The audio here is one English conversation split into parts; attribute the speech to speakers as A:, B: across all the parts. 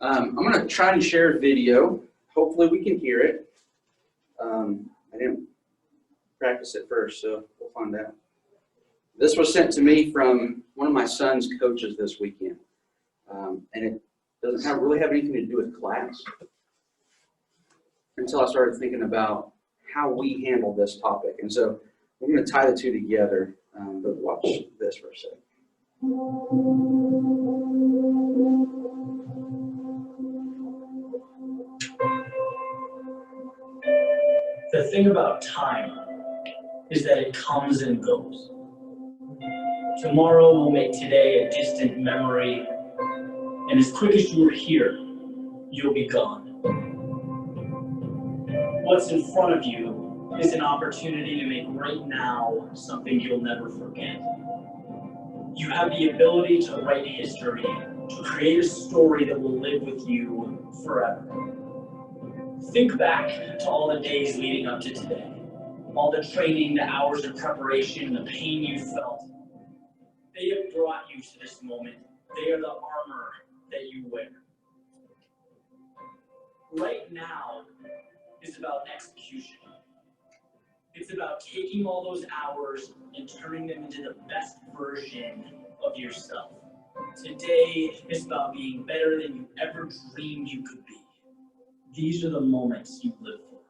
A: I'm going to try to share a video. Hopefully we can hear it. I didn't practice it first, so we'll find out. This was sent to me from one of my son's coaches this weekend. And it doesn't really have anything to do with class until I started thinking about how we handle this topic. And so we're going to tie the two together, but watch this for a second.
B: The thing about time is that it comes and goes. Tomorrow will make today a distant memory, and as quick as you were here, you'll be gone. What's in front of you is an opportunity to make right now something you'll never forget. You have the ability to write history, to create a story that will live with you forever. Think back to all the days leading up to today, all the training, the hours of preparation, the pain you felt. They have brought you to this moment. They are the armor that you wear. Right now is about execution. It's about taking all those hours and turning them into the best version of yourself. Today is about being better than you ever dreamed you could be. These are the moments you live for.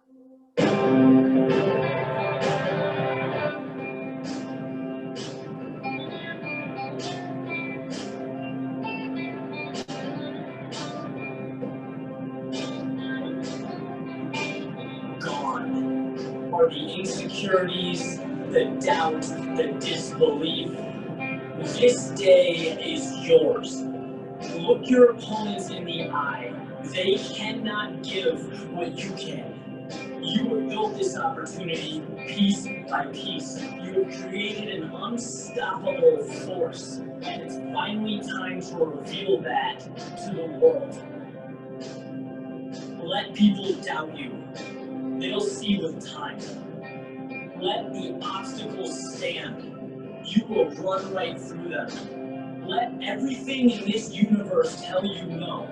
B: Gone are the insecurities, the doubt, the disbelief. This day is yours. Look your opponents in the eye. They cannot give what you can. You have built this opportunity piece by piece. You have created an unstoppable force, and it's finally time to reveal that to the world. Let people doubt you. They'll see with time. Let the obstacles stand. You will run right through them. Let everything in this universe tell you no.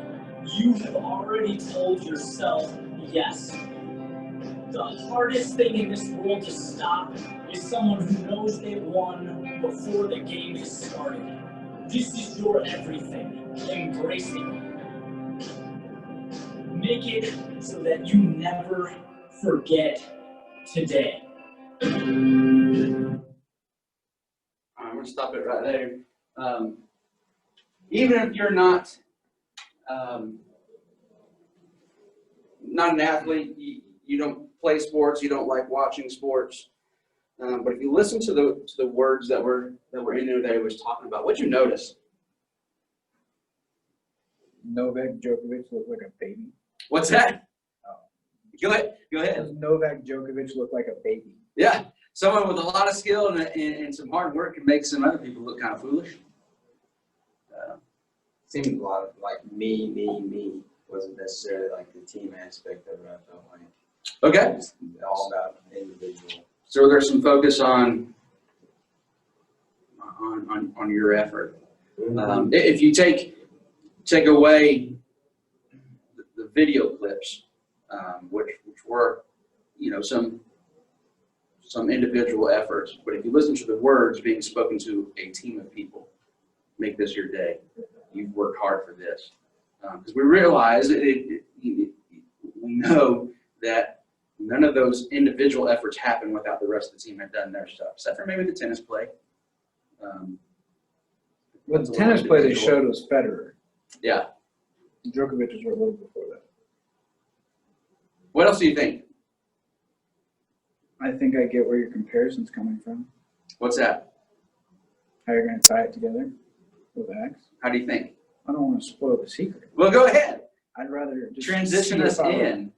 B: You have already told yourself yes. The hardest thing in this world to stop is someone who knows they've won before the game has started. This is your everything. Embrace it. Make it so that you never forget today.
A: I'm going to stop it right there. Even if you're not an athlete, you don't play sports, you don't like watching sports, but if you listen to the words that were in there that he was talking about, what'd you notice?
C: Novak Djokovic looked like a baby.
A: What's that? Go ahead.
C: Does Novak Djokovic look like a baby?
A: Yeah, someone with a lot of skill and some hard work can make some other people look kind of foolish.
D: Seemed a lot of like me. Wasn't necessarily like the team aspect of it. I felt like
A: Okay.
D: it's all about individual.
A: So there's some focus on your effort. If you take away the video clips, which were, some individual efforts, but if you listen to the words being spoken to a team of people, make this your day. You've worked hard for this, because we realize we know that none of those individual efforts happen without the rest of the team had done their stuff, except for maybe the tennis play.
C: Well, the tennis play they showed was Federer.
A: Yeah.
C: Djokovic was a little before that.
A: What else do you think?
C: I think I get where your comparison's coming from.
A: What's that?
C: How you're going to tie it together with X.
A: How do you think?
C: I don't want to spoil the secret.
A: Well, go ahead.
C: I'd rather just
A: Transition us in.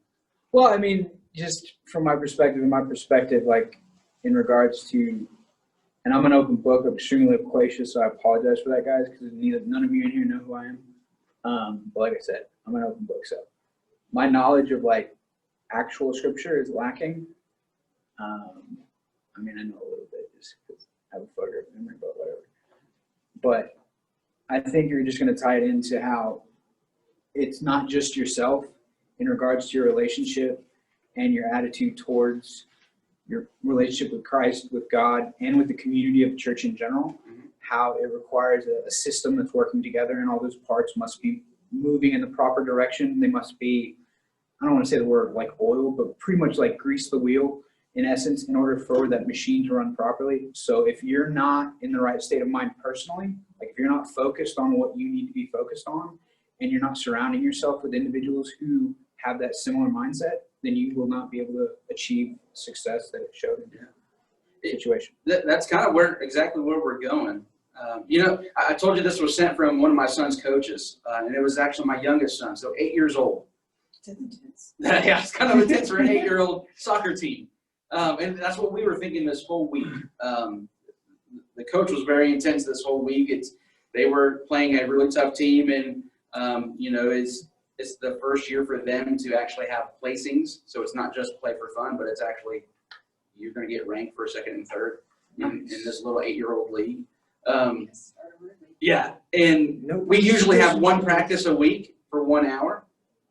C: Well, I mean, just from my perspective, like in regards to, and I'm an open book, I'm extremely loquacious, so I apologize for that, guys, because none of you in here know who I am. But like I said, I'm an open book, so my knowledge of like actual scripture is lacking. I mean, I know a little bit just because I have a photographic memory, but whatever. But I think you're just going to tie it into how it's not just yourself in regards to your relationship and your attitude towards your relationship with Christ, with God, and with the community of the church in general, how it requires a system that's working together, and all those parts must be moving in the proper direction. They must be, I don't want to say the word like oil, but pretty much like grease the wheel in essence, in order for that machine to run properly. So if you're not in the right state of mind personally, like if you're not focused on what you need to be focused on, and you're not surrounding yourself with individuals who have that similar mindset, then you will not be able to achieve success that it showed in the situation.
A: That's kind of exactly where we're going. I told you this was sent from one of my son's coaches, and it was actually my youngest son, so 8 years old. Yeah, it's kind of intense for an 8-year-old soccer team. And that's what we were thinking this whole week. The coach was very intense this whole week. They were playing a really tough team, and it's the first year for them to actually have placings. So it's not just play for fun, but it's actually you're going to get ranked for second and third in this little 8-year-old league. Yeah, and we usually have one practice a week for 1 hour.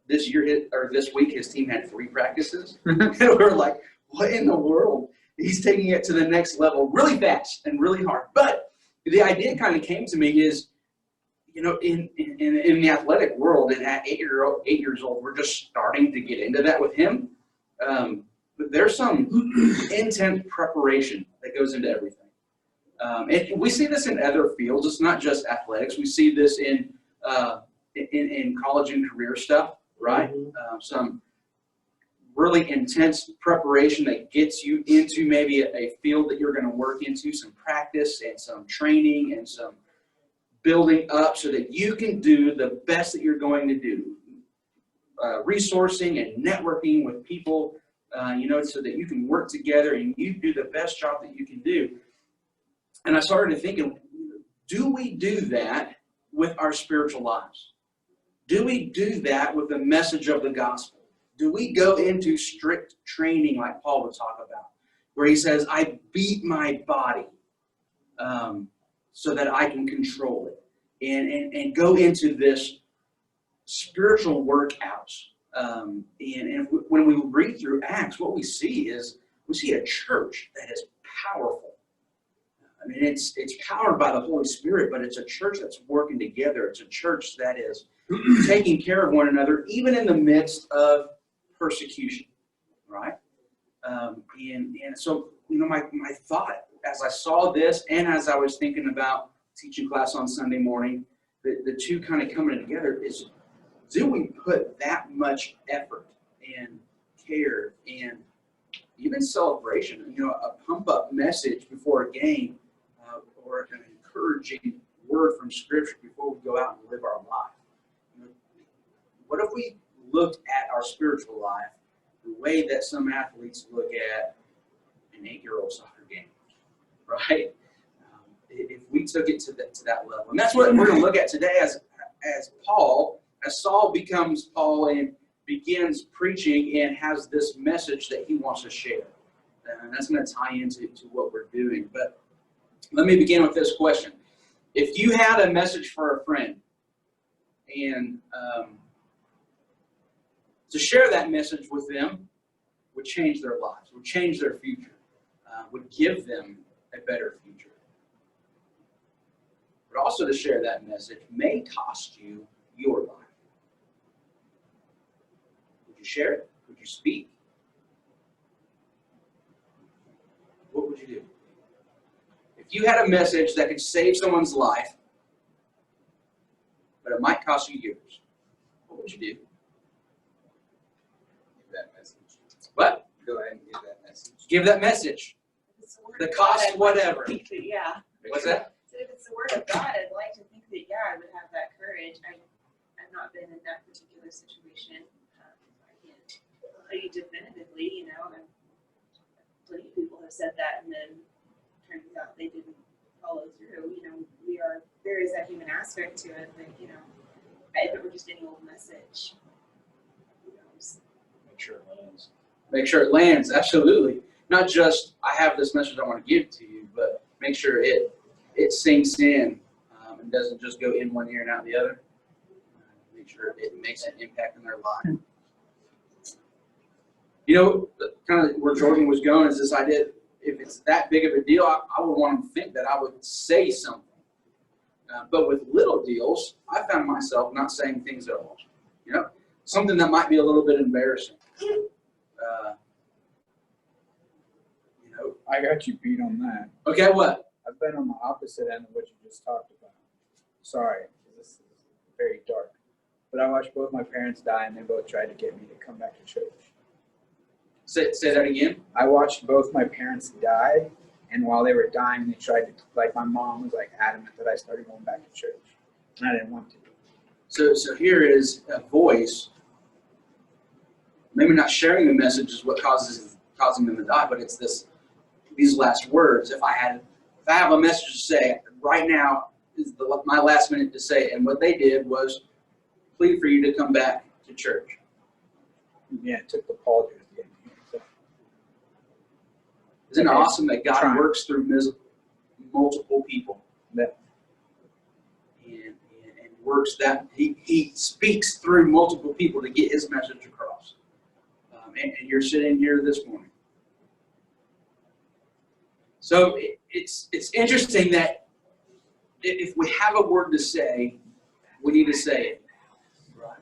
A: This week, his team had 3 practices. And we're like, what in the world? He's taking it to the next level really fast and really hard. But the idea kind of came to me is, in the athletic world, and at 8 years old, we're just starting to get into that with him. But there's some intense preparation that goes into everything. And we see this in other fields. It's not just athletics. We see this in college and career stuff, right? Some really intense preparation that gets you into maybe a field that you're going to work into, some practice and some training and some building up so that you can do the best that you're going to do. Resourcing and networking with people, so that you can work together and you do the best job that you can do. And I started thinking, do we do that with our spiritual lives? Do we do that with the message of the gospel? Do we go into strict training like Paul would talk about, where he says, I beat my body so that I can control it, and go into this spiritual workouts. When we read through Acts, what we see is a church that is powerful. I mean, it's powered by the Holy Spirit, but it's a church that's working together. It's a church that is taking care of one another, even in the midst of persecution, right? And so, my thought as I saw this, and as I was thinking about teaching class on Sunday morning, the two kind of coming together is, do we put that much effort and care and even celebration, a pump-up message before a game, or an encouraging word from Scripture before we go out and live our life? What if we looked at our spiritual life the way that some athletes look at an 8-year-old soccer game, right? If we took it to that level. And that's what we're going to look at today as Saul becomes Paul and begins preaching and has this message that he wants to share. And that's going to tie into what we're doing. But let me begin with this question. If you had a message for a friend and to share that message with them would change their lives, would change their future, would give them a better future. But also to share that message may cost you your life. Would you share it? Would you speak? What would you do? If you had a message that could save someone's life, but it might cost you yours, what would you do?
D: Give that message.
A: What?
D: Go ahead and give that message.
A: Give that message. The cost, whatever.
E: Yeah.
A: What's that?
E: So if it's the word of God, I'd like to think that, I would have that courage. I've not been in that particular situation. I can't tell you definitively, and plenty of people have said that, and then turns out they didn't follow through. There is that human aspect to it, but, if it were just any old message, who knows?
A: Make sure it lands. Make sure it lands, absolutely. Not just, I have this message I want to give to you, but make sure it sinks in and doesn't just go in one ear and out the other. make sure it makes an impact in their life. You know, kind of where Jordan was going is this idea, if it's that big of a deal, I would want them to think that I would say something. But with little deals, I found myself not saying things at all. You know, something that might be a little bit embarrassing.
C: I got you beat on that.
A: Okay, what?
C: I've been on the opposite end of what you just talked about. Sorry, this is very dark. But I watched both my parents die, and they both tried to get me to come back to church.
A: Say that again?
C: I watched both my parents die, and while they were dying, they tried to, like, my mom was, like, adamant that I started going back to church, and I didn't want to.
A: So here is a voice. Maybe not sharing the message is what causing them to die, but it's these last words. If I have a message to say right now, is my last minute to say it. And what they did was plead for you to come back to church.
C: Yeah, it took the Paul to the end. So.
A: Isn't it awesome that God
C: Trying.
A: works through multiple people?
C: That.
A: And works that he speaks through multiple people to get his message across. And you're sitting here this morning. So it's interesting that if we have a word to say, we need to say it. Right?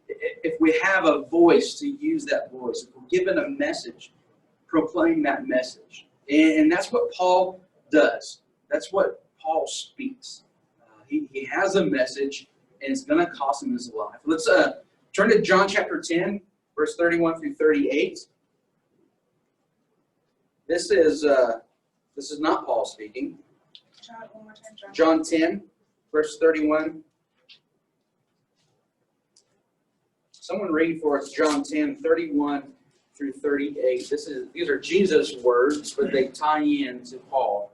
A: If we have a voice, to use that voice. If we're given a message, proclaim that message. And that's what Paul does. That's what Paul speaks. He has a message, and it's going to cost him his life. Let's turn to John chapter 10, verse 31 through 38. This is not Paul speaking.
E: John, one more time, John.
A: John 10, verse 31. Someone read for us John 10, 31 through 38. These are Jesus' words, but they tie in to Paul.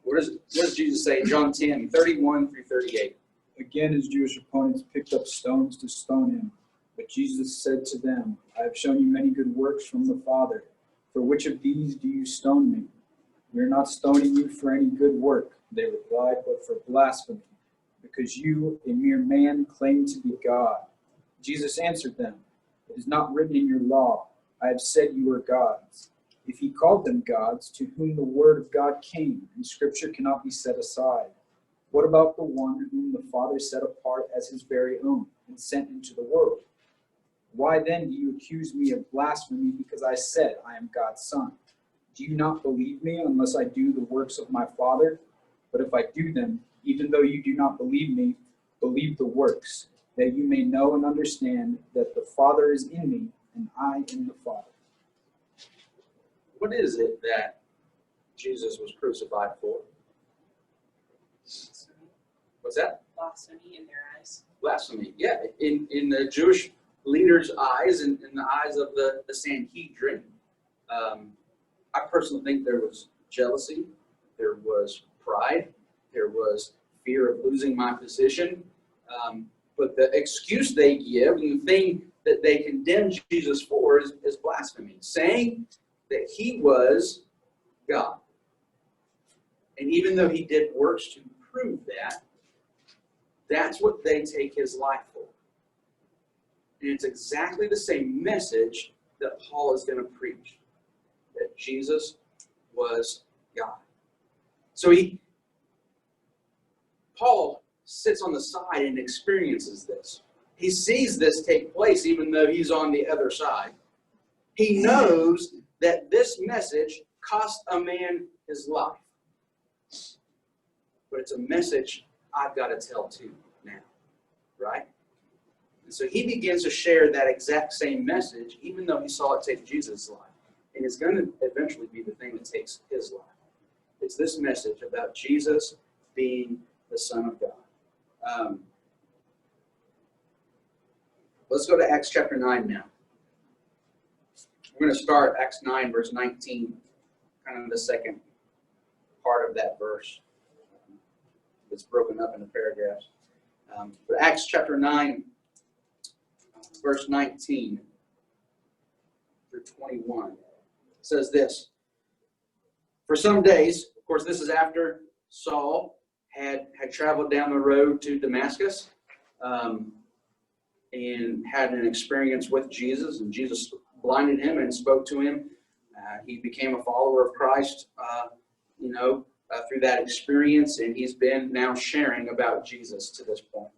A: What does Jesus say in John 10, 31 through 38?
C: Again, his Jewish opponents picked up stones to stone him. But Jesus said to them, I have shown you many good works from the Father. For which of these do you stone me? We are not stoning you for any good work, they replied, but for blasphemy, because you, a mere man, claim to be God. Jesus answered them, it is not written in your law, I have said you are gods. If he called them gods, to whom the word of God came, and scripture cannot be set aside. What about the one whom the Father set apart as his very own, and sent into the world? Why then do you accuse me of blasphemy because I said I am God's son? Do you not believe me unless I do the works of my Father? But if I do them, even though you do not believe me, believe the works, that you may know and understand that the Father is in me and I in the Father.
A: What is it that Jesus was crucified for? What's that?
E: Blasphemy in their eyes.
A: Blasphemy. Yeah, in the Jewish leaders' eyes and in the eyes of the Sanhedrin, I personally think there was jealousy, there was pride, there was fear of losing my position. But the excuse they give and the thing that they condemn Jesus for is blasphemy, saying that he was God. And even though he did works to prove that, that's what they take his life for. And it's exactly the same message that Paul is going to preach, that Jesus was God. So Paul sits on the side and experiences this. He sees this take place even though he's on the other side. He knows that this message cost a man his life. But it's a message I've got to tell too now, right? And so he begins to share that exact same message, even though he saw it take Jesus' life. And it's going to eventually be the thing that takes his life. It's this message about Jesus being the Son of God. Let's go to Acts chapter 9 now. We're going to start Acts 9, verse 19, kind of the second part of that verse. It's broken up into paragraphs. But Acts chapter 9, verse 19 through 21 says this. For some days, of course, this is after Saul had traveled down the road to Damascus. and had an experience with Jesus, and Jesus blinded him and spoke to him. He became a follower of Christ, through that experience, and he's been now sharing about Jesus to this point.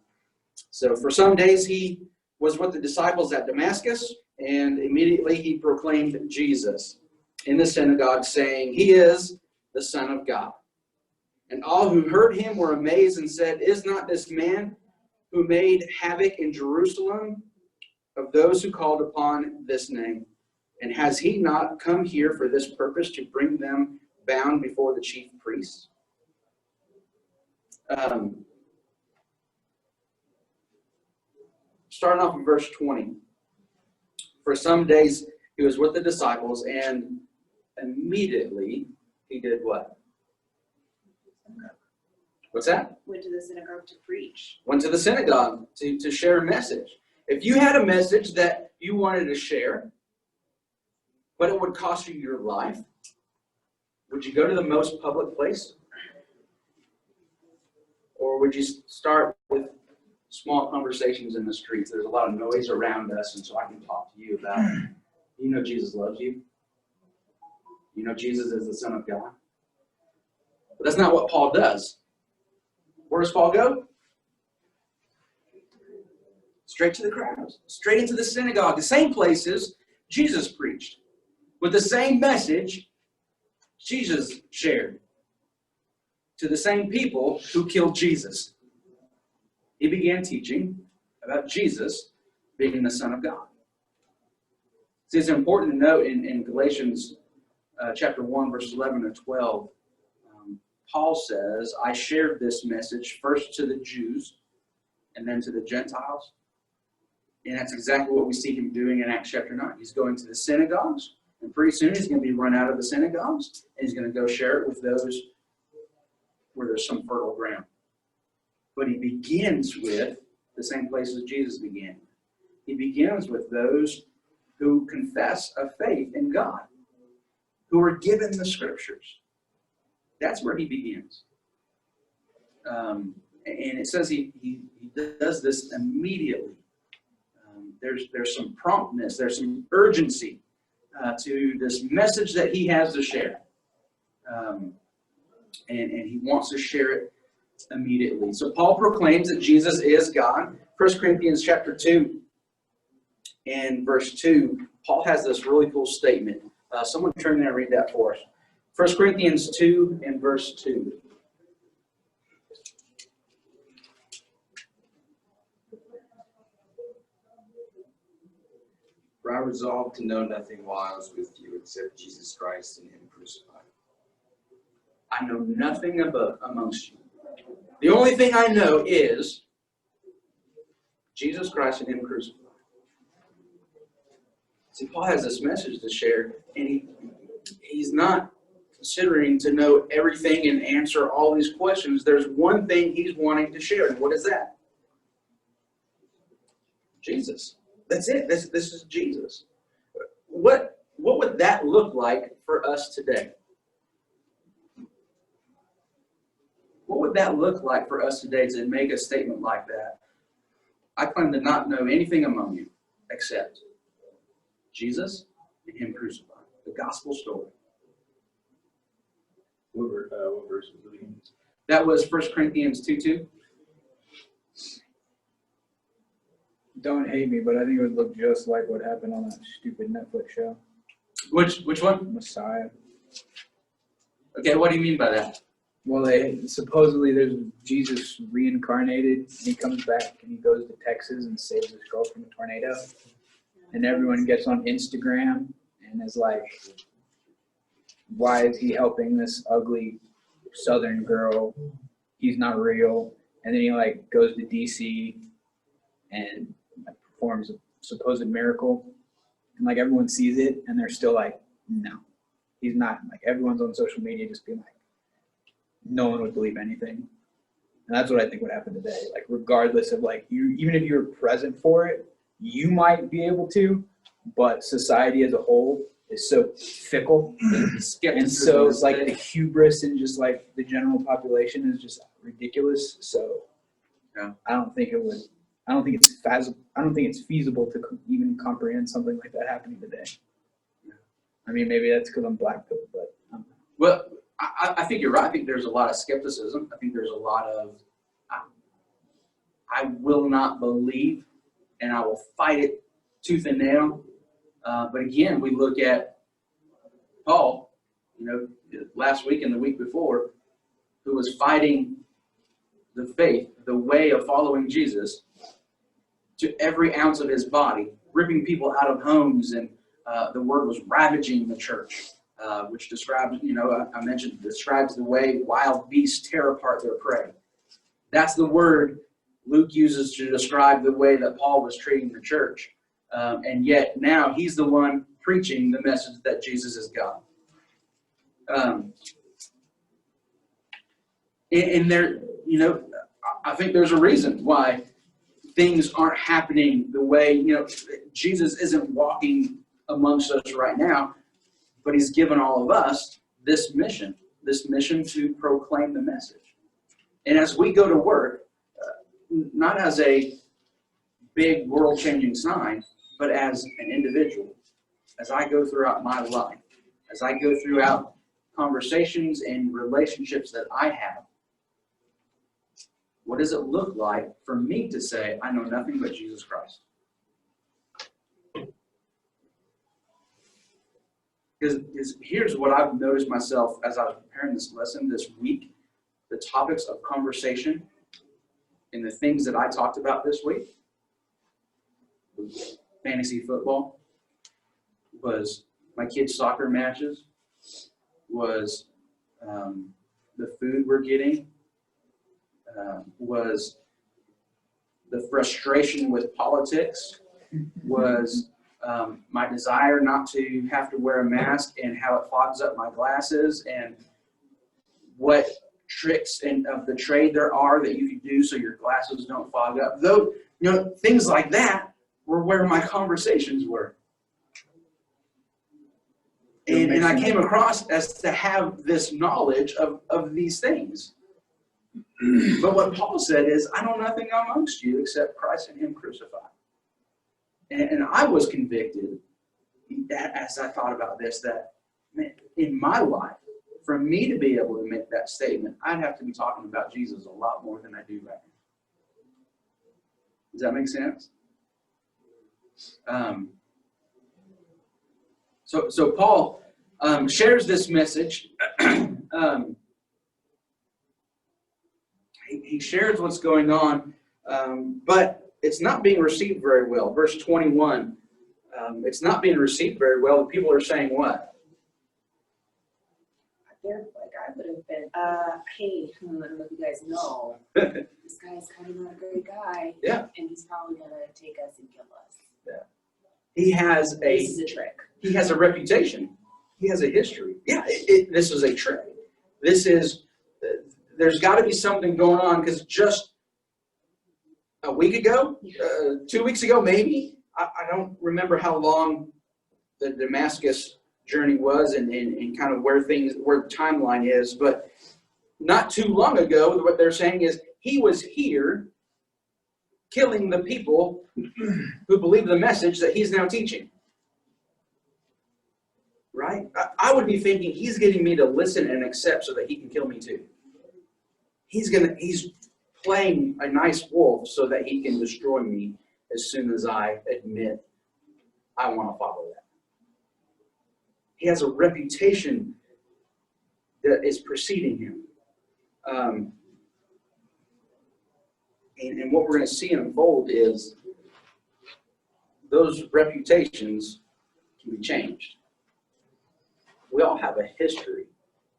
A: So for some days he was with the disciples at Damascus, and immediately he proclaimed Jesus in the synagogue, saying, "He is the Son of God." And all who heard him were amazed and said, "Is not this man who made havoc in Jerusalem of those who called upon this name? And has he not come here for this purpose, to bring them bound before the chief priests?" Starting off in verse 20. For some days he was with the disciples, and immediately he did what? What's that?
E: Went to the synagogue to preach.
A: Went to the synagogue to share a message. If you had a message that you wanted to share, but it would cost you your life, would you go to the most public place? Or would you start with small conversations in the streets? There's a lot of noise around us, and so I can talk to you about, you know Jesus loves you. You know Jesus is the Son of God. But that's not what Paul does. Where does Paul go? Straight to the crowds. Straight into the synagogue. The same places Jesus preached. With the same message Jesus shared. To the same people who killed Jesus. He began teaching about Jesus being the Son of God. See, it's important to note in Galatians chapter 1, verses 11 and 12, Paul says, "I shared this message first to the Jews and then to the Gentiles." And that's exactly what we see him doing in Acts chapter 9. He's going to the synagogues, and pretty soon he's going to be run out of the synagogues, and he's going to go share it with those where there's some fertile ground. But he begins with the same places Jesus began. He begins with those who confess a faith in God, who are given the scriptures. That's where he begins. And it says he does this immediately. There's some promptness, there's some urgency to this message that he has to share. And he wants to share it immediately. So Paul proclaims that Jesus is God. 1 Corinthians chapter 2 and verse 2, Paul has this really cool statement. Someone turn there and read that for us. 1 Corinthians 2 and verse 2.
D: For I resolved to know nothing while I was with you except Jesus Christ and him crucified.
A: I know nothing amongst you. The only thing I know is Jesus Christ and him crucified. See, Paul has this message to share, and he's not considering to know everything and answer all these questions. There's one thing he's wanting to share, and what is that? Jesus. That's it. This is Jesus. What would that look like for us today? What would that look like for us today to make a statement like that? I claim to not know anything among you except Jesus and him crucified. The gospel story.
F: What verse was it again?
A: That was 1 Corinthians 2:2.
C: Don't hate me, but I think it would look just like what happened on that stupid Netflix show,
A: Which one?
C: Messiah.
A: Okay, what do you mean by that?
C: Well, supposedly there's Jesus reincarnated, and he comes back and he goes to Texas and saves his girl from a tornado. And everyone gets on Instagram and is like, why is he helping this ugly Southern girl? He's not real. And then he goes to DC and performs a supposed miracle. And everyone sees it and they're still like, no, he's not. Everyone's on social media just being like, no one would believe anything. And that's what I think would happen today. Regardless of you, even if you were present for it, you might be able to, but society as a whole is so fickle. And so the hubris and just the general population is just ridiculous. So
A: yeah.
C: I don't think it would I don't think it's feasible to even comprehend something like that happening today. I mean, maybe that's because I'm black pilled, but
A: Well, I think you're right. I think there's a lot of skepticism. I think there's a lot of, I will not believe, and I will fight it tooth and nail. But again, we look at Paul, last week and the week before, who was fighting the faith, the way of following Jesus, to every ounce of his body, ripping people out of homes, and the word was ravaging the church, which describes, I mentioned, describes the way wild beasts tear apart their prey. That's the word Luke uses to describe the way that Paul was treating the church. And yet now he's the one preaching the message that Jesus is God. And there, I think there's a reason why things aren't happening the way, Jesus isn't walking amongst us right now, but he's given all of us this mission to proclaim the message. And as we go to work, not as a big world-changing sign, but as an individual, as I go throughout my life, as I go throughout conversations and relationships that I have, what does it look like for me to say, I know nothing but Jesus Christ? Because here's what I've noticed myself as I was preparing this lesson this week. The topics of conversation and the things that I talked about this week, fantasy football, was my kids' soccer matches, was the food we're getting, was the frustration with politics, was my desire not to have to wear a mask and how it fogs up my glasses, and what tricks of the trade there are that you can do so your glasses don't fog up. Though, things like that were where my conversations were. And I came across as to have this knowledge of these things. But what Paul said is, I know nothing amongst you except Christ and him crucified. And I was convicted as I thought about this, that in my life, for me to be able to make that statement, I'd have to be talking about Jesus a lot more than I do right now. Does that make sense? So Paul shares this message. He shares what's going on, but it's not being received very well. Verse 21, it's not being received very well. The people are saying what?
E: They're like, I would have been, hey, I don't know if you guys know, this guy's kind of not a great guy.
A: Yeah.
E: And he's probably going to take us and kill us.
A: Yeah. He has
E: This is a trick.
A: He has a reputation. He has a history. Yeah, this is a trick. This is, there's got to be something going on, because just a week ago, 2 weeks ago, maybe, I don't remember how long the Damascus journey was and kind of where the timeline is, but not too long ago, what they're saying is he was here killing the people who believe the message that he's now teaching. Right? I would be thinking he's getting me to listen and accept so that he can kill me too. He's playing a nice wolf so that he can destroy me as soon as I admit I want to follow that. He has a reputation that is preceding him. And what we're going to see unfold is those reputations can be changed. We all have a history,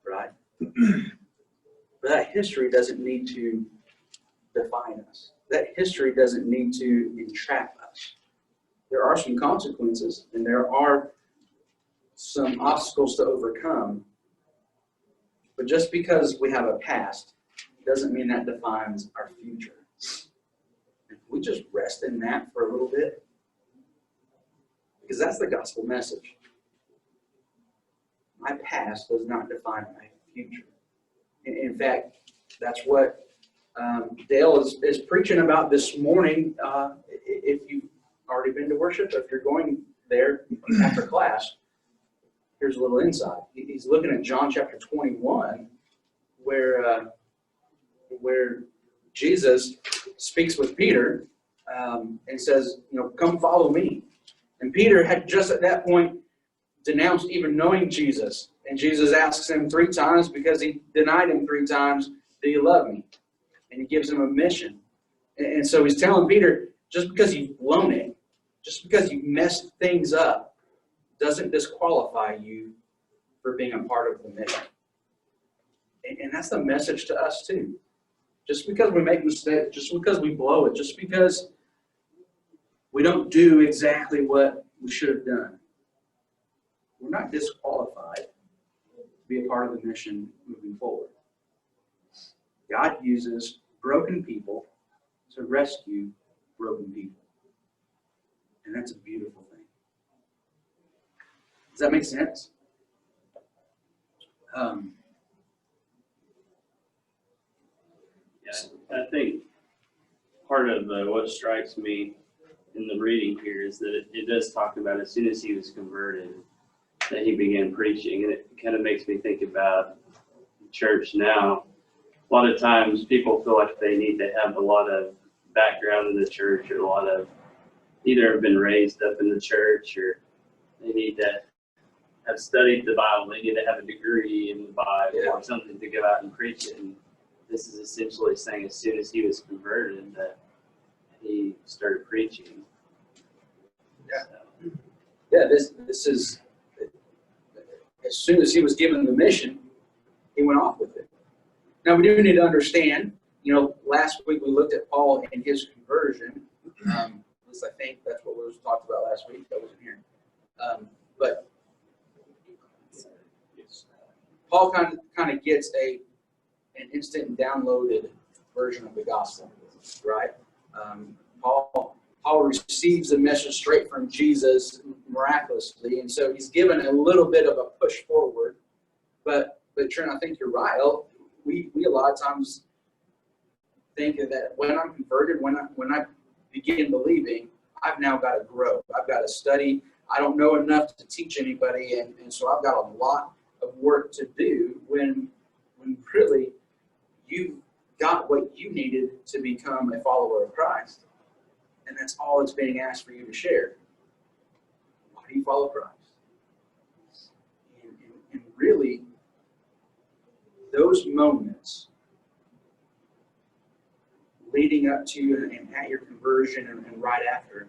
A: right? But that history doesn't need to define us. That history doesn't need to entrap us. There are some consequences, and there are some obstacles to overcome. But just because we have a past doesn't mean that defines our future. If we just rest in that for a little bit, because that's the gospel message. My past does not define my future. In fact, that's what Dale is preaching about this morning. If you've already been to worship, if you're going there after class, here's a little insight. He's looking at John chapter 21, where Jesus speaks with Peter and says, come follow me. And Peter had just at that point denounced even knowing Jesus. And Jesus asks him 3 times, because he denied him 3 times, do you love me? And he gives him a mission. And so he's telling Peter, just because you've blown it, just because you've messed things up, doesn't disqualify you for being a part of the mission. And that's the message to us too. Just because we make mistakes, just because we blow it, just because we don't do exactly what we should have done, we're not disqualified to be a part of the mission moving forward. God uses broken people to rescue broken people. And that's a beautiful thing. Does that make sense?
F: I think part of what strikes me in the reading here is that it does talk about as soon as he was converted, that he began preaching. And it kind of makes me think about church now. A lot of times people feel like they need to have a lot of background in the church, or a lot of either have been raised up in the church, or they need to have studied the Bible. They need to have a degree in the Bible or something to go out and preach it. And this is essentially saying as soon as he was converted that he started preaching.
A: Yeah, this is, as soon as he was given the mission, he went off with it. Now we do need to understand, last week we looked at Paul and his conversion. At least I think that's what was talked about last week. I wasn't here. But Paul kind of gets an instant downloaded version of the gospel, right? Paul receives the message straight from Jesus miraculously, and so he's given a little bit of a push forward. But Trent, I think you're right. We a lot of times think that when I'm converted, when I begin believing, I've now got to grow. I've got to study. I don't know enough to teach anybody, and so I've got a lot of work to do when really you've got what you needed to become a follower of Christ. And that's all that's being asked for you to share. Why do you follow Christ? And really, those moments leading up to and at your conversion and right after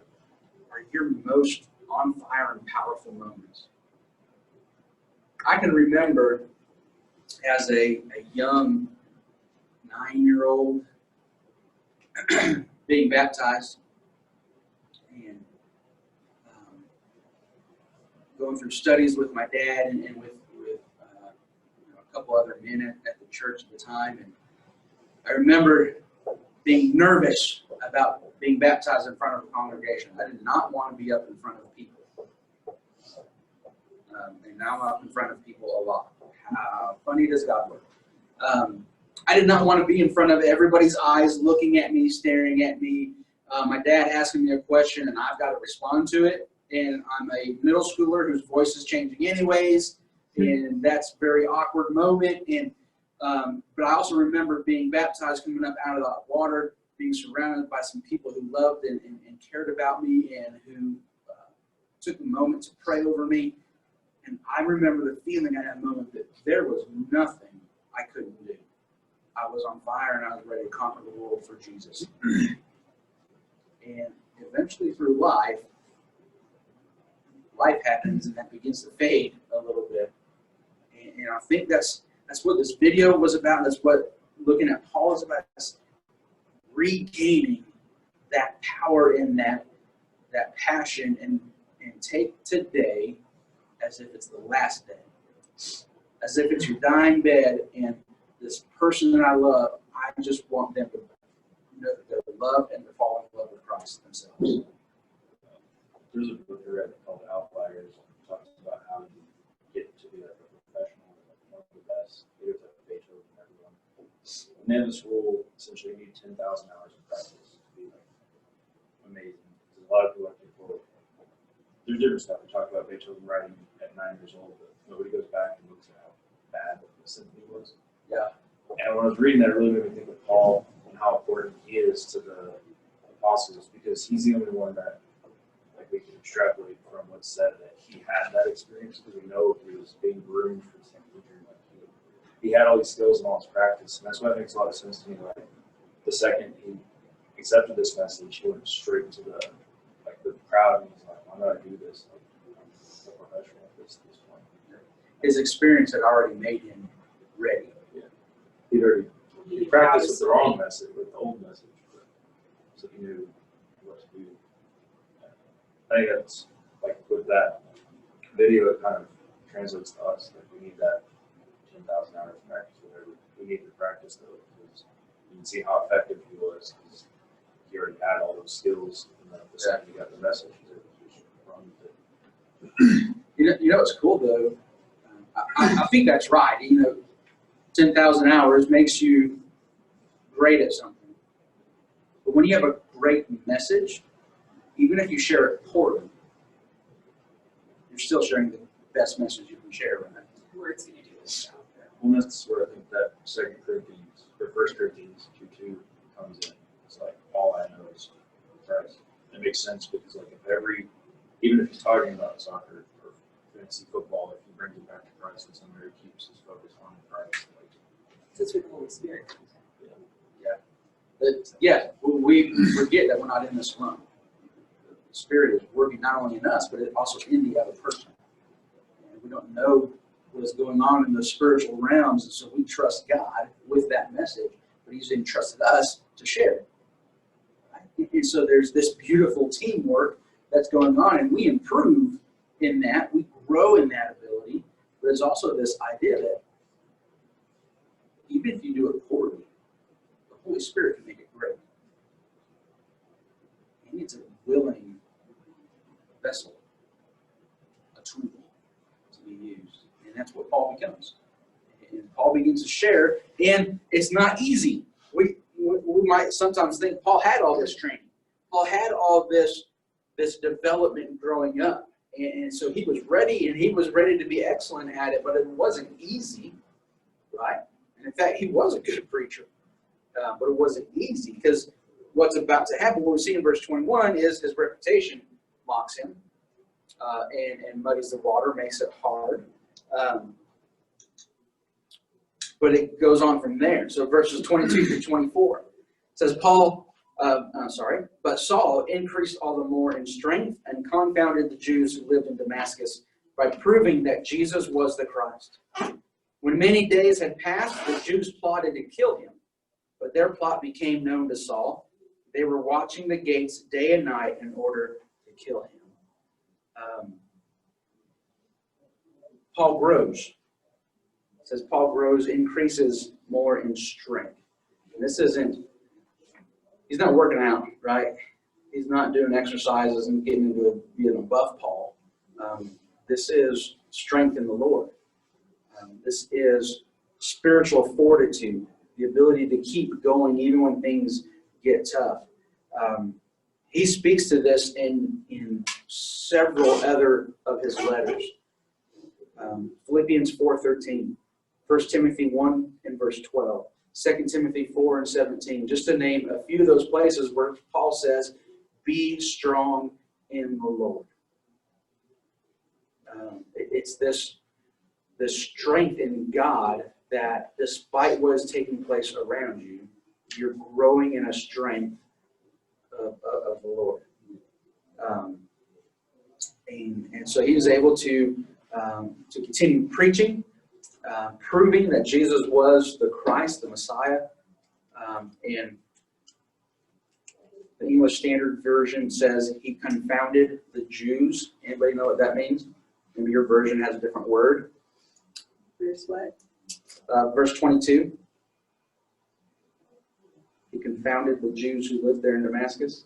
A: are your most on fire and powerful moments. I can remember as a young 9-year-old being baptized and going through studies with my dad and with a couple other men at the church at the time. And I remember being nervous about being baptized in front of a congregation. I did not want to be up in front of people. And now I'm up in front of people a lot. How funny does God work? I did not want to be in front of everybody's eyes looking at me, staring at me. My dad asking me a question and I've got to respond to it. And I'm a middle schooler whose voice is changing anyways. And that's a very awkward moment. And but I also remember being baptized, coming up out of the water, being surrounded by some people who loved and cared about me and who took a moment to pray over me. And I remember the feeling at that moment that there was nothing I couldn't do. I was on fire and I was ready to conquer the world for Jesus. And eventually through life happens and that begins to fade a little bit. And I think that's what this video was about. That's what looking at Paul is about. Is regaining that power and that passion and take today as if it's the last day. As if it's your dying bed and this person that I love, I just want them to know that they're loved and to fall in love with Christ themselves.
F: There's a book I read called Outliers. It talks about how you get to be like a professional, one of the best. There's like Beethoven and everyone.
G: When they have this rule, essentially you need 10,000 hours of practice to be like amazing. Because a lot of people there's different stuff. We talked about Beethoven writing at 9 years old, but nobody goes back and looks at how bad the symphony was.
A: Yeah.
G: And when I was reading that, it really made me think of Paul and how important he is to the apostles, because he's the only one that, like, we can extrapolate from what's said that he had that experience, because we know he was being groomed for the same future. Like, he had all these skills and all this practice, and that's why it makes a lot of sense to me. Like, the second he accepted this message, he went straight to the crowd, and he's like, I'm going to do this. Like, I'm a professional at this point.
A: His experience had already made him ready.
G: He practiced with the wrong message, with the old message, but, so he knew what to do. I think that's, like, with that video, it kind of translates to us. Like, we need that 10,000 hours of practice, whatever. We need to practice, though, because you can see how effective he was, because he already had all those skills, and then the second he got the message, he was able to just run with it.
A: You know what's cool, though? I think that's right. 10,000 hours makes you great at something. But when you have a great message, even if you share it poorly, you're still sharing the best message you can share, right?
E: Words going to do this job.
G: Well, that's where I think that 2 Corinthians, or 1 Corinthians 2:2 comes in. It's like, all I know is Christ. It makes sense because, like, even if he's talking about soccer or fantasy football, if he brings it back to Christ, and somebody keeps his focus on Christ.
E: That's where the Holy Spirit comes in.
A: We forget that we're not in this alone. The Spirit is working not only in us, but also in the other person. And we don't know what is going on in the spiritual realms, and so we trust God with that message, but He's entrusted us to share it. Right? And so there's this beautiful teamwork that's going on, and we improve in that, we grow in that ability, but there's also this idea that even if you do it poorly, the Holy Spirit can make it great. He needs a willing vessel, a tool to be used. And that's what Paul becomes. And Paul begins to share, and it's not easy. We might sometimes think Paul had all this training. Paul had all this development growing up. And so he was ready, and he was ready to be excellent at it, but it wasn't easy, right? And in fact, he was a good preacher, but it wasn't easy, because what's about to happen, what we see in verse 21, is his reputation mocks him and muddies the water, makes it hard. But it goes on from there. So verses 22 through 24 says, but Saul increased all the more in strength and confounded the Jews who lived in Damascus by proving that Jesus was the Christ. When many days had passed, the Jews plotted to kill him, but their plot became known to Saul. They were watching the gates day and night in order to kill him. Paul grows. It says Paul grows, increases more in strength. And this isn't, he's not working out, right? He's not doing exercises and getting into being a buff Paul. This is strength in the Lord. This is spiritual fortitude, the ability to keep going even when things get tough. He speaks to this in several other of his letters. Philippians 4:13, 1 Timothy 1 and verse 12, 2 Timothy 4 and 17, just to name a few of those places where Paul says, be strong in the Lord. It's this strength in God that despite what is taking place around you, you're growing in a strength of the Lord. And so he was able to continue preaching, proving that Jesus was the Christ, the Messiah. And the English Standard Version says he confounded the Jews. Anybody know what that means? Maybe your version has a different word.
E: Verse what?
A: Verse 22. He confounded the Jews who lived there in Damascus.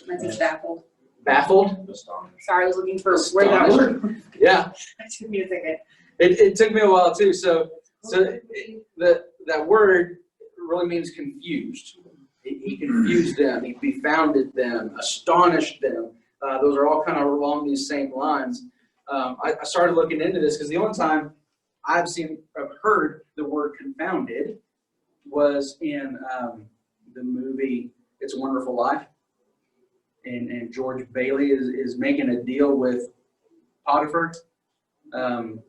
E: Mine's baffled.
A: Baffled?
E: Sorry, I was looking for
A: where that word. Yeah.
E: It took me a second.
A: It took me a while too. So that word really means confused. He confused them. He confounded them, astonished them. Those are all kind of along these same lines. I started looking into this because the only time I've heard the word confounded was in the movie It's a Wonderful Life. And George Bailey is making a deal with Potiphar. And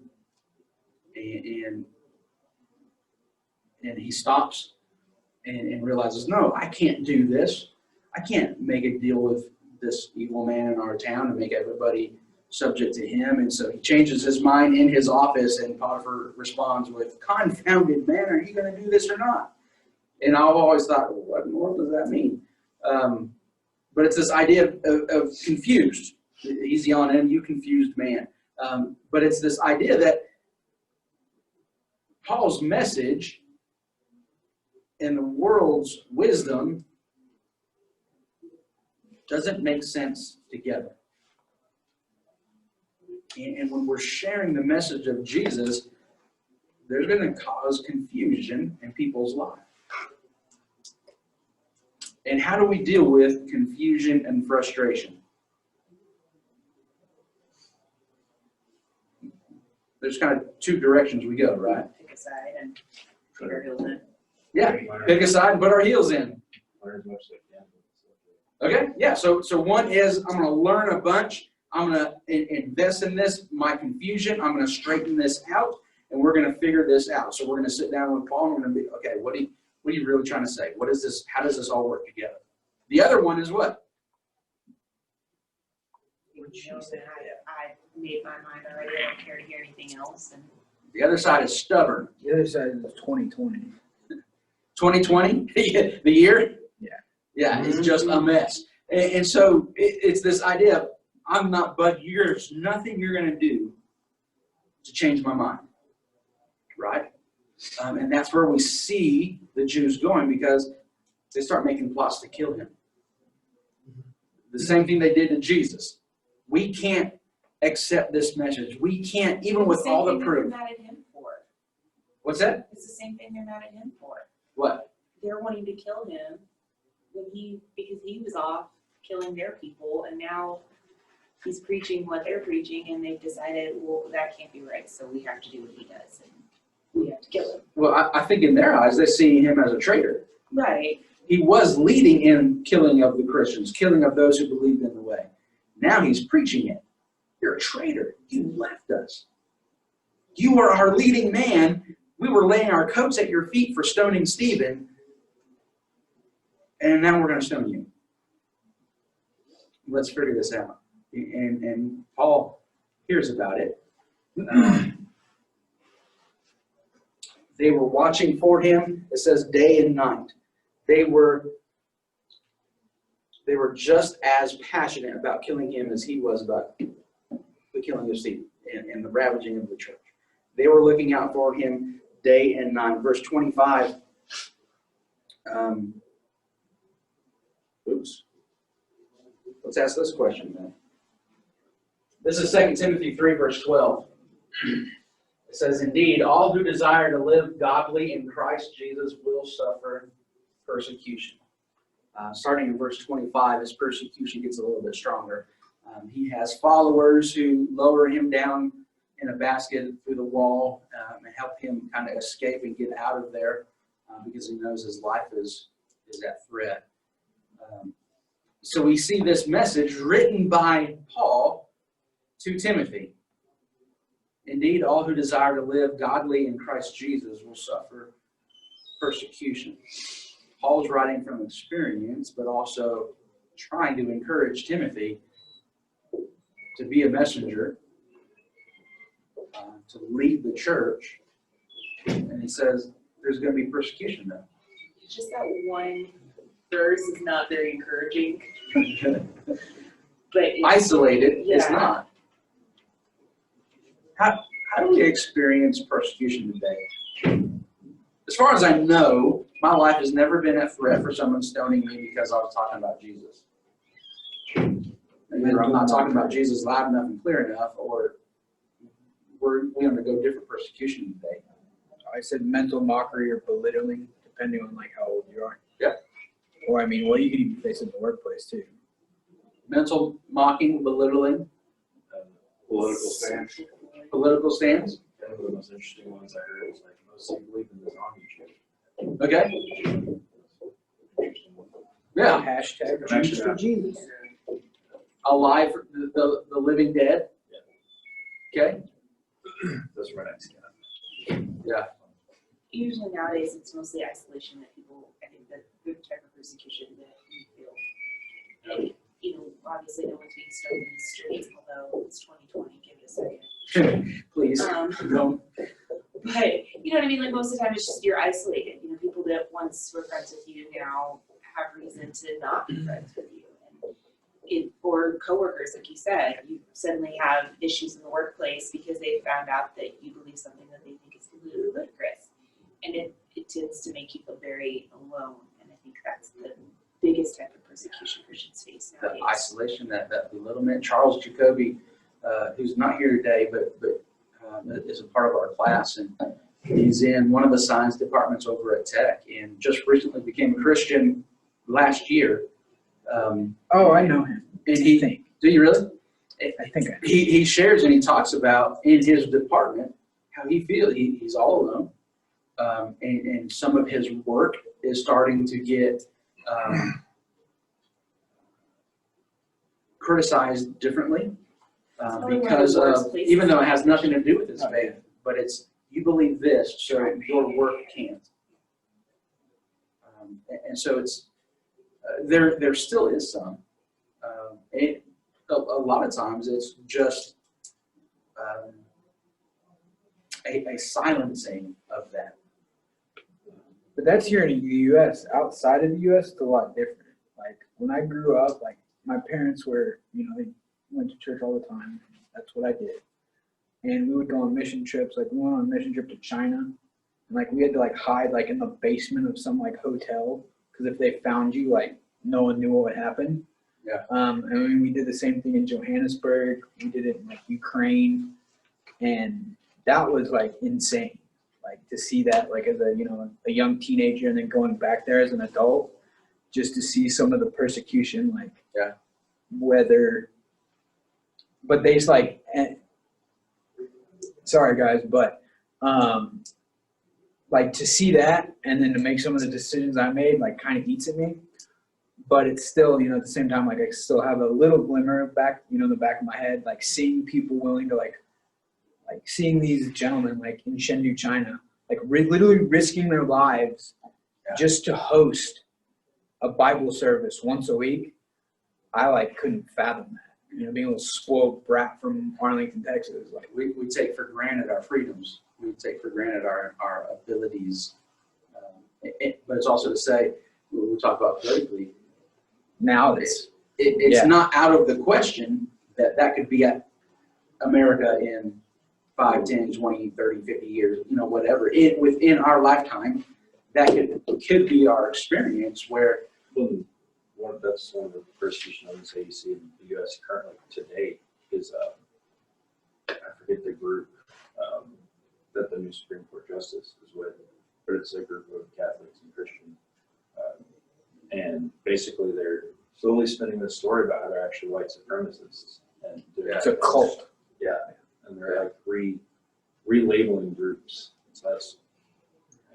A: he stops and realizes, no, I can't do this. I can't make a deal with this evil man in our town and make everybody subject to him. And so he changes his mind in his office, and Potiphar responds with, confounded man, are you going to do this or not? And I've always thought, well, what in the world does that mean? But it's this idea of confused. Easy on him, you confused man. But it's this idea that Paul's message and the world's wisdom doesn't make sense together. And when we're sharing the message of Jesus, there's going to cause confusion in people's lives. And how do we deal with confusion and frustration? There's kind of two directions we go, right?
E: Pick a side and put our heels in.
A: Yeah, pick a side and put our heels in.
G: Learn as much as I can.
A: Okay, yeah, so one is I'm going to learn a bunch. I'm going to invest in this, my confusion. I'm going to straighten this out, and we're going to figure this out. So we're going to sit down with Paul, and we're going to be, okay, what are you really trying to say? What is this? How does this all work together? The other one is what?
E: You know that I made my mind already. I don't care to hear anything else. And
A: The other side is stubborn.
C: The other side is 2020.
A: 2020, the year?
C: Yeah.
A: Yeah, it's just a mess. And so it's this idea of, I'm not, but there's nothing you're going to do to change my mind, right? And that's where we see the Jews going, because they start making plots to kill him. The same thing they did to Jesus. We can't accept this message. We can't, even with all the proof.
E: They're mad at him for.
A: What's that?
E: It's the same thing they're mad at him for.
A: What?
E: They're wanting to kill him because he was off killing their people, and now he's preaching what they're preaching, and they've decided, well, that can't be right, so we have to do what he does, and we have to kill him.
A: Well, I think in their eyes, they see him as a traitor.
E: Right.
A: He was leading in killing of the Christians, killing of those who believed in the way. Now he's preaching it. You're a traitor. You left us. You were our leading man. We were laying our coats at your feet for stoning Stephen, and now we're going to stone you. Let's figure this out. And Paul hears about it. They were watching for him. It says day and night. They were just as passionate about killing him as he was about the killing of Stephen and the ravaging of the church. They were looking out for him day and night. Verse 25. Let's ask this question then. This is 2 Timothy 3, verse 12. It says, indeed, all who desire to live godly in Christ Jesus will suffer persecution. Starting in verse 25, his persecution gets a little bit stronger. He has followers who lower him down in a basket through the wall and help him kind of escape and get out of there because he knows his life is at threat. So we see this message written by Paul to Timothy. Indeed, all who desire to live godly in Christ Jesus will suffer persecution. Paul's writing from experience, but also trying to encourage Timothy to be a messenger, to lead the church. And he says there's going to be persecution though.
E: Just that one verse is not very encouraging. But
A: Isolated is
E: yeah.
A: not. How do we experience persecution today? As far as I know, my life has never been a threat for someone stoning me because I was talking about Jesus. Either I'm not talking about Jesus loud enough and clear enough, or we undergo different persecution today.
C: I said mental mockery or belittling, depending on like how old you are.
A: Yeah.
C: Or I mean, well, you could even face it in the workplace too.
A: Mental mocking, belittling,
G: Political stance.
A: political stance.
G: One of the most interesting ones I heard was like, most people believe in the zombie shit.
A: Okay. Yeah.
C: Hashtag
G: Hashtag.
C: Jesus for Jesus.
A: Alive, the living dead. Okay.
G: That's right.
A: Yeah.
E: Usually nowadays, it's mostly isolation that people, I think that the type of persecution that you feel. And, you know, obviously no one's being stoned in the streets, although it's 2020, give it a second.
A: Please. No.
E: But, you know what I mean, like most of the time it's just you're isolated. You know, people that once were friends with you now have reason to not be friends with you. Or coworkers, like you said, you suddenly have issues in the workplace because they found out that you believe something that they think is completely ludicrous. And it tends to make you feel very alone. And I think that's the biggest type of persecution Christians face
A: That
E: nowadays.
A: isolation, that belittlement. Charles Jacoby, who's not here today, but is a part of our class, and he's in one of the science departments over at Tech, and just recently became a Christian last year.
C: Oh, I know him.
A: And
C: I think.
A: Do you really?
C: I think I
A: He shares and he talks about in his department how he feels. He's all alone, and some of his work is starting to get criticized differently because of, even though it has nothing to do with his faith, but it's, you believe this, so your work can't. And so it's there still is some. A lot of times it's just a silencing of that.
C: But that's here in the U.S. Outside of the U.S., it's a lot different. Like when I grew up, like my parents were, you know, they went to church all the time. That's what I did. And we would go on mission trips. Like we went on a mission trip to China, and like we had to like hide like in the basement of some like hotel because if they found you, like no one knew what would happen.
A: Yeah.
C: And we did the same thing in Johannesburg. We did it in like Ukraine, and that was like insane. Like to see that, like as a young teenager, and then going back there as an adult, just to see some of the persecution, like
A: Yeah.
C: whether, but they just like, sorry guys, but like to see that, and then to make some of the decisions I made, like kind of eats at me. But it's still, at the same time, like I still have a little glimmer back, in the back of my head, like seeing people willing to like seeing these gentlemen like in Chengdu, China, like literally risking their lives just to host a Bible service once a week. I like couldn't fathom that. Being a little spoiled brat from Arlington, Texas. Like
A: We take for granted our freedoms. We take for granted our abilities. But it's also to say, when we talk about politically,
C: now
A: it's not out of the question that could be at America in 5, 10, 20, 30, 50 years, whatever. Within our lifetime, that could be our experience where.
G: That's one of the persecution I would say you see in the U.S. currently today is, I forget the group that the new Supreme Court Justice is with, but it's a group of Catholics and Christians. And basically they're slowly spinning this story about how they're actually white supremacists. And
C: it's a cult.
G: Yeah, and they're like relabeling groups. So that's,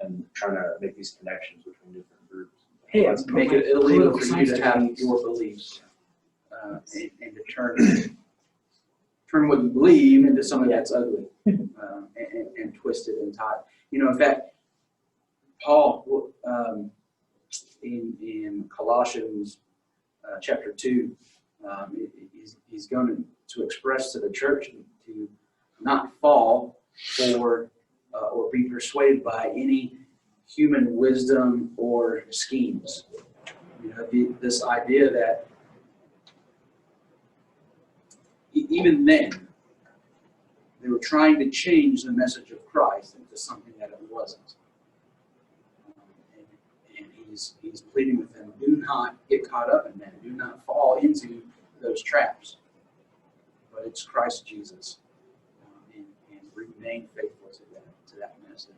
G: and trying to make these connections between different groups.
C: Hey,
A: Make it illegal for you to have your beliefs and to turn what you believe into something that's ugly and twisted and tied. In fact, Paul in Colossians chapter 2, he's going to express to the church to not fall for or be persuaded by any human wisdom or schemes. This idea that even then they were trying to change the message of Christ into something that it wasn't. And he's pleading with them, do not get caught up in that. Do not fall into those traps. But it's Christ Jesus. And remain faithful to that message.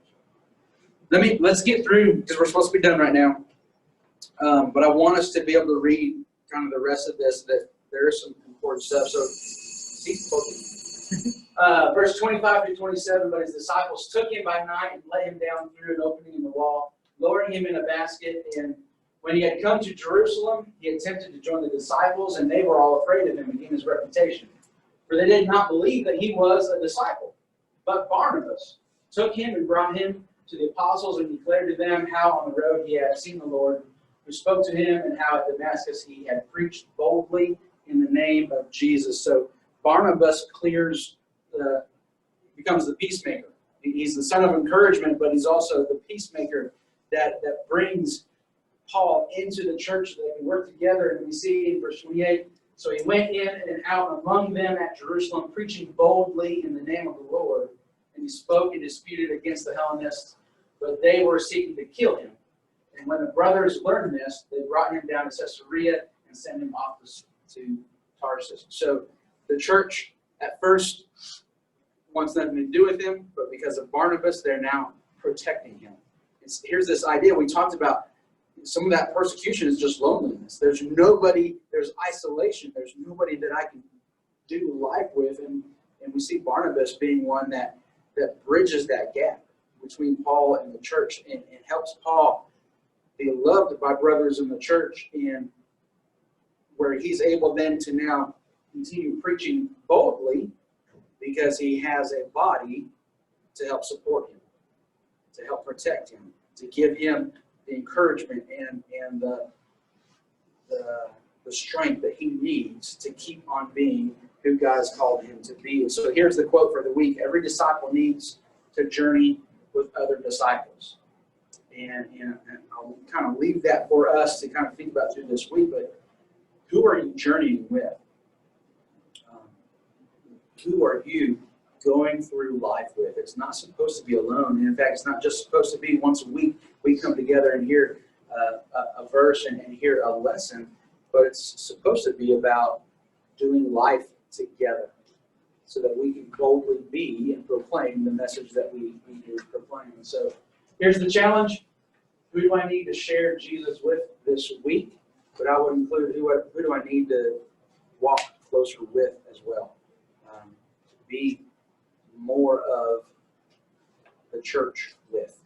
A: Let's get through, because we're supposed to be done right now. But I want us to be able to read kind of the rest of this, that there is some important stuff. So, verse 25 through 27, but his disciples took him by night and let him down through an opening in the wall, lowering him in a basket. And when he had come to Jerusalem, he attempted to join the disciples, and they were all afraid of him and his reputation. For they did not believe that he was a disciple. But Barnabas took him and brought him to the apostles and declared to them how on the road he had seen the Lord, who spoke to him, and how at Damascus he had preached boldly in the name of Jesus. So Barnabas becomes the peacemaker. He's the son of encouragement, but he's also the peacemaker that brings Paul into the church so they can work together. And we see in verse 28, so he went in and out among them at Jerusalem, preaching boldly in the name of the Lord. And he spoke and disputed against the Hellenists, but they were seeking to kill him. And when the brothers learned this, they brought him down to Caesarea and sent him off to Tarsus. So the church at first wants nothing to do with him, but because of Barnabas, they're now protecting him. Here's this idea we talked about. Some of that persecution is just loneliness. There's nobody, there's isolation. There's nobody that I can do life with. And we see Barnabas being one that bridges that gap between Paul and the church and helps Paul be loved by brothers in the church, and where he's able then to now continue preaching boldly because he has a body to help support him, to help protect him, to give him the encouragement and the strength that he needs to keep on being who God has called him to be. And so here's the quote for the week. Every disciple needs to journey with other disciples. And I'll kind of leave that for us to kind of think about through this week, but who are you journeying with? Who are you going through life with? It's not supposed to be alone. And in fact, it's not just supposed to be once a week we come together and hear a verse and hear a lesson, but it's supposed to be about doing life together so that we can boldly be and proclaim the message that we need to proclaim. And so here's the challenge. Who do I need to share Jesus with this week? But I would include who do I need to walk closer with as well. To be more of the church with.